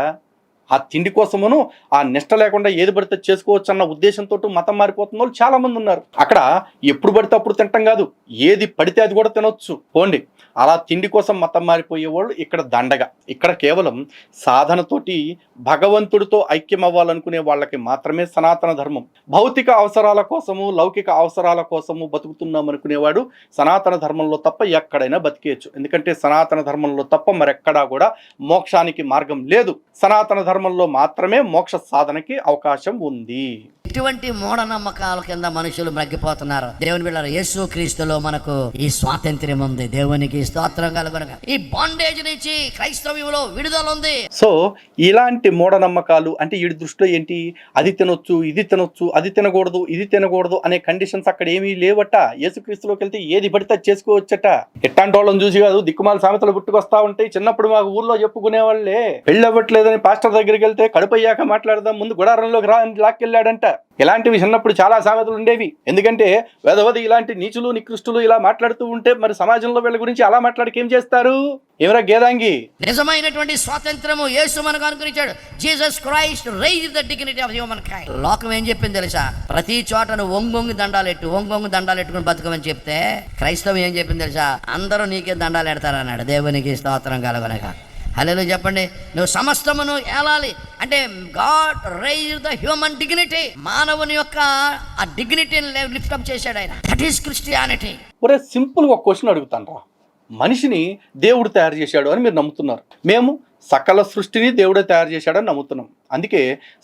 ఆ తిండి కోసమును ఆ నిష్ట లేకుండా ఏది పడితే చేసుకోవచ్చు అన్న ఉద్దేశంతో మతం మారిపోతున్న వాళ్ళు చాలా మంది ఉన్నారు. అక్కడ ఎప్పుడు పడితే అప్పుడు తింటాం కాదు, ఏది పడితే అది కూడా తినొచ్చు పోండి. అలా తిండి కోసం మతం మారిపోయేవాళ్ళు ఇక్కడ దండగా. ఇక్కడ కేవలం సాధనతోటి భగవంతుడితో ఐక్యం అవ్వాలనుకునే వాళ్ళకి మాత్రమే సనాతన ధర్మం. భౌతిక అవసరాల కోసము, లౌకిక అవసరాల కోసము బతుకుతున్నాం అనుకునేవాడు సనాతన ధర్మంలో తప్ప ఎక్కడైనా బతికేయచ్చు. ఎందుకంటే సనాతన ధర్మంలో తప్ప మరెక్కడా కూడా మోక్షానికి మార్గం లేదు. సనాతన ధర్మంలో మాత్రమే మోక్ష సాధనకి అవకాశం ఉంది. ఇటువంటి మూఢనమ్మకాల కింద మనుషులు మగ్గిపోతున్నారు. దేవుని బిడ్డలారా, యేసు క్రీస్తులో మనకు ఈ స్వాతంత్ర్యం ఉంది. దేవునికి స్తోత్రం కలుగునుగాక. ఈ బాండేజ్ నుంచి క్రైస్తవ్యంలో విడుదల ఉంది. సో ఇలాంటి మూఢనమ్మకాలు అంటే వీడి దృష్టిలో ఏంటి, అది తినొచ్చు, ఇది తినొచ్చు, అది తినకూడదు, ఇది తినకూడదు అనే కండిషన్స్ అక్కడ ఏమీ లేవట. యేసుక్రీస్తులోకి వెళ్తే ఏది పడితే చేసుకోవచ్చట. ఎట్టాంటి వాళ్ళని చూసి కాదు దిక్కుమాల సామెతలు పుట్టుకొస్తా ఉంటాయి. చిన్నప్పుడు మాకు ఊర్లో చెప్పుకునే వాళ్ళే, పెళ్ళి అవ్వట్లేదని పాస్టర్ దగ్గరికి వెళ్తే కడుపయ్యాక మాట్లాడదాం, ముందు గుడారంలోకి రా అని లాక్కెళ్ళాడంట. ఇలాంటివి చిన్నప్పుడు చాలా సామెతలు ఉండేవి. ఎందుకంటే వేదవది ఇలాంటి నీచులు నికృష్టులు ఇలా మాట్లాడుతూ ఉంటే మరి సమాజంలో వీళ్ళ గురించి అలా మాట్లాడికి ఏం చేస్తారు? ఏమరా గేదాంగి, నిజమైనటువంటి స్వాతంత్రము యేసు మనకు అనుగ్రహించాడు. Jesus Christ raised the dignity of human kind. లోకం ఏం చెప్పింది తెలుసా? ప్రతి చోటను ఒంగొంగి దండాలు ఎట్టుకుని బతుకమని చెప్తే క్రైస్తవం ఏం చెప్పింది తెలుసా? అందరూ నీకే దండాలు ఎడతారన్నాడు. దేవునికి స్తోత్రం కలుగునుగాక. హల్లెలూయా చెప్పండి. నువ్వు సమస్తమును ఏలాలి అంటే God raised the human dignity. మానవుని యొక్క ఆ డిగ్నిటీని లిఫ్ట్ అప్ చేశాడు ఆయన. That is Christianity. ఒరే సింపుల్గా ఒక క్వశ్చన్ అడుగుతాను రా. మనిషిని దేవుడు తయారు చేశాడు అని మీరు నమ్ముతున్నారు. మేము సకల సృష్టిని దేవుడే తయారు చేశాడని నమ్ముతున్నాం. అందుకే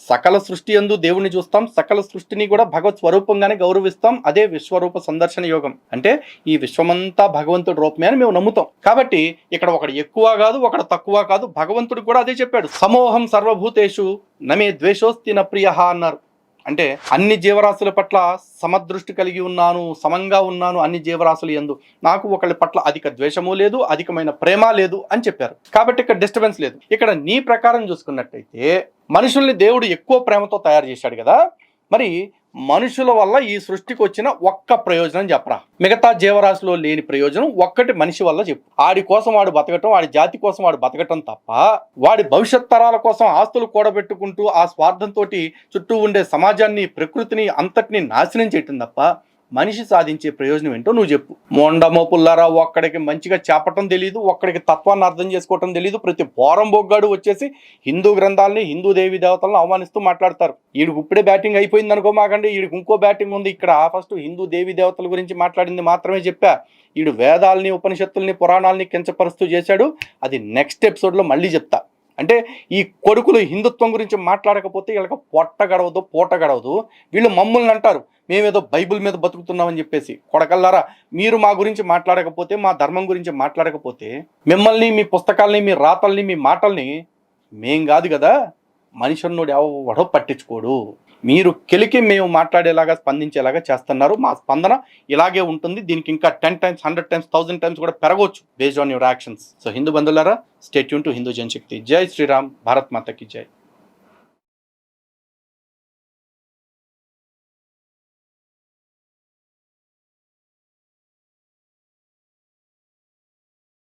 సకల సృష్టి యందు దేవుడిని చూస్తాం, సకల సృష్టిని కూడా భగవత్ స్వరూపంగానే గౌరవిస్తాం. అదే విశ్వరూప సందర్శన యోగం. అంటే ఈ విశ్వమంతా భగవంతుడి రూపమే అని మేము నమ్ముతాం. కాబట్టి ఇక్కడ ఒకడు ఎక్కువ కాదు, ఒకడు తక్కువ కాదు. భగవంతుడు కూడా అదే చెప్పాడు. సమోహం సర్వభూతేషు నమే ద్వేషోస్తి న ప్రియః అన్నారు. అంటే అన్ని జీవరాశుల పట్ల సమదృష్టి కలిగి ఉన్నాను, సమంగా ఉన్నాను అన్ని జీవరాశుల యందు. నాకు ఒకళ్ళ పట్ల అధిక ద్వేషము లేదు, అధికమైన ప్రేమ లేదు అని చెప్పారు. కాబట్టి ఇక్కడ డిస్టర్బెన్స్ లేదు. ఇక్కడ నీ ప్రకారం చూసుకున్నట్టయితే మనుషుల్ని దేవుడు ఎక్కువ ప్రేమతో తయారు చేశాడు కదా. మరి మనుషుల వల్ల ఈ సృష్టికి వచ్చిన ఒక్క ప్రయోజనం చెప్పరా, మిగతా జీవరాశిలో లేని ప్రయోజనం ఒక్కటి మనిషి వల్ల చెప్పు. వాడి కోసం వాడు బతకటం, వాడి జాతి కోసం వాడు బతకటం తప్ప వాడి భవిష్యత్ తరాల కోసం ఆస్తులు కూడబెట్టుకుంటూ ఆ స్వార్థంతో చుట్టూ ఉండే సమాజాన్ని, ప్రకృతిని అంతటిని నాశనం చేయటం తప్ప మనిషి సాధించే ప్రయోజనం ఏంటో నువ్వు చెప్పు. మొండమోపుల్లారా, ఒక్కడికి మంచిగా చేపటం తెలియదు, ఒక్కడికి తత్వాన్ని అర్థం చేసుకోవటం తెలియదు. ప్రతి పోరం బొగ్గాడు వచ్చేసి హిందూ గ్రంథాలని, హిందూ దేవి దేవతలను అవమానిస్తూ మాట్లాడతారు. వీడికి ఇప్పుడే బ్యాటింగ్ అయిపోయింది అనుకో మాకండి, వీడికి ఇంకో బ్యాటింగ్ ఉంది. ఇక్కడ ఫస్ట్ హిందూ దేవి దేవతల గురించి మాట్లాడింది మాత్రమే చెప్పా. వీడు వేదాలని, ఉపనిషత్తుల్ని, పురాణాలని కించపరుస్తూ చేశాడు. అది నెక్స్ట్ ఎపిసోడ్లో మళ్ళీ చెప్తా. అంటే ఈ కొడుకులు హిందుత్వం గురించి మాట్లాడకపోతే వీళ్ళకి పొట్ట గడవదు, పూట గడవదు. వీళ్ళు మమ్మల్ని అంటారు మేమేదో బైబిల్ మీద బతుకుతున్నామని చెప్పేసి. కొడకల్లారా, మీరు మా గురించి మాట్లాడకపోతే, మా ధర్మం గురించి మాట్లాడకపోతే మిమ్మల్ని, మీ పుస్తకాలని, మీ రాతల్ని, మీ మాటల్ని మేం కాదు కదా, మనిషి అన్నోడు ఎవడో పట్టించుకోడు. మీరు కెలికి మేము మాట్లాడేలాగా, స్పందించేలాగా చేస్తున్నారు. మా స్పందన ఇలాగే ఉంటుంది. దీనికి ఇంకా 10 times, 100 times, 1000 times కూడా పెరగవచ్చు based on your actions. So Hindu బంధువులారా, stay tune to Hindu Janashakti. జై శ్రీరామ్, భారత్ మాతకి జై.